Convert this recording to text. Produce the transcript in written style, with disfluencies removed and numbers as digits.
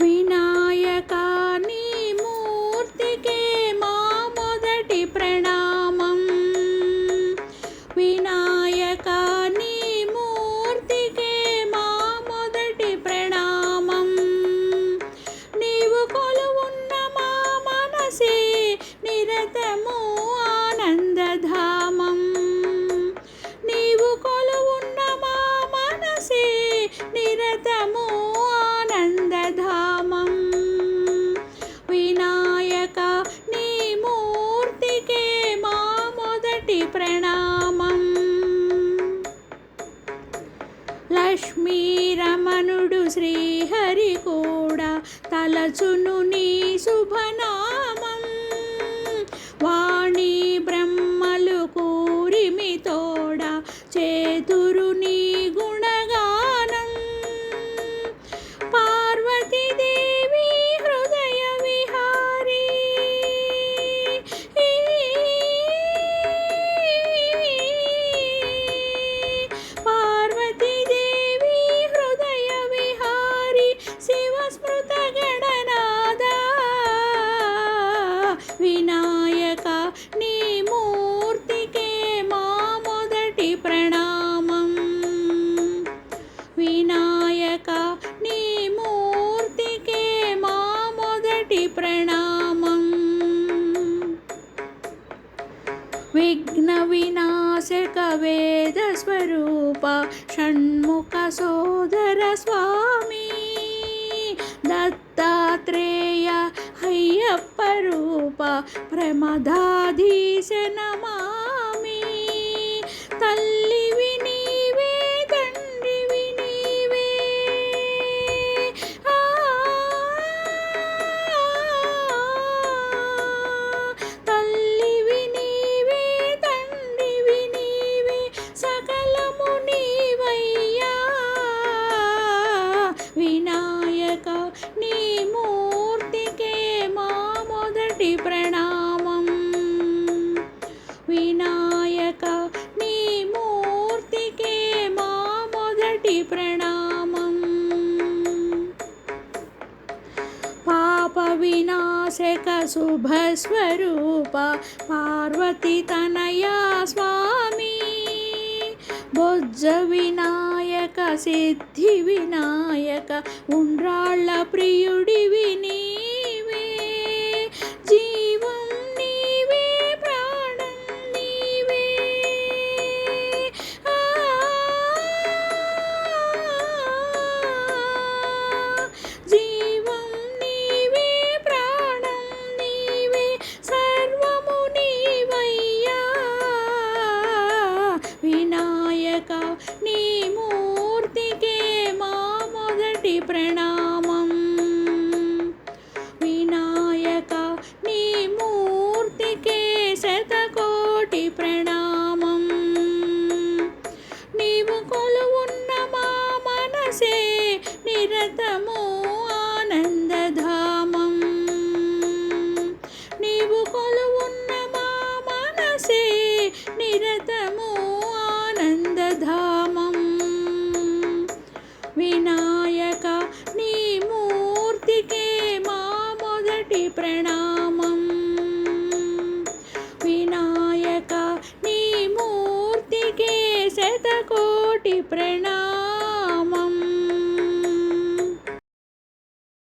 వినాయకా నీ మూర్తికే మా మొదటి ప్రణామం. వినాయకా నీ మూర్తికే మా మొదటి ప్రణామం. నీవు కొలువున్న మా మనసే నిరతము ఆనందధామం. నీవు కొలువున్న మా మనసే నిరతము ఆనందధామం. వినాయక నీ మూర్తికే మా మొదటి ప్రణామం. లక్ష్మీరమణుడు శ్రీహరి కూడా తలచును నీ శుభనామం. వాణి బ్రహ్మలు కూరిమి తోడ చేతురు నీ గుణగానం. పార్వతీదేవి హృదయ విహారీ పార్వతీదేవి హృదయ విహారీ శివ స్మృత గణనాద. వినాయక నీ మూర్తికే మా మొదటి ప్రణామం. వినాయక నీ మూర్తికే మా మొదటి ప్రణామం. విఘ్న వినాశక వేద స్వరూప షణ్ముఖ సోదర స్వామి. దత్తాత్రేయ అయ్యప్ప రూప ప్రమదాధీశ నమామి. తల్లివి నీవే తండ్రివి నీవే తల్లివి నీవే తండ్రివి నీవే సకలము నీవయ్యా. వినాయక నీ మూర్తికే మా మొదటి ప్రణామం. వినాయక నీ మూర్తికే మా మొదటి ప్రణామం. పాప వినాశక శుభస్వరూప పార్వతీ తనయా స్వామి. బొజ్జ వినాయక సిద్ధి వినాయక ఉండ్రాళ్ళ ప్రియుడి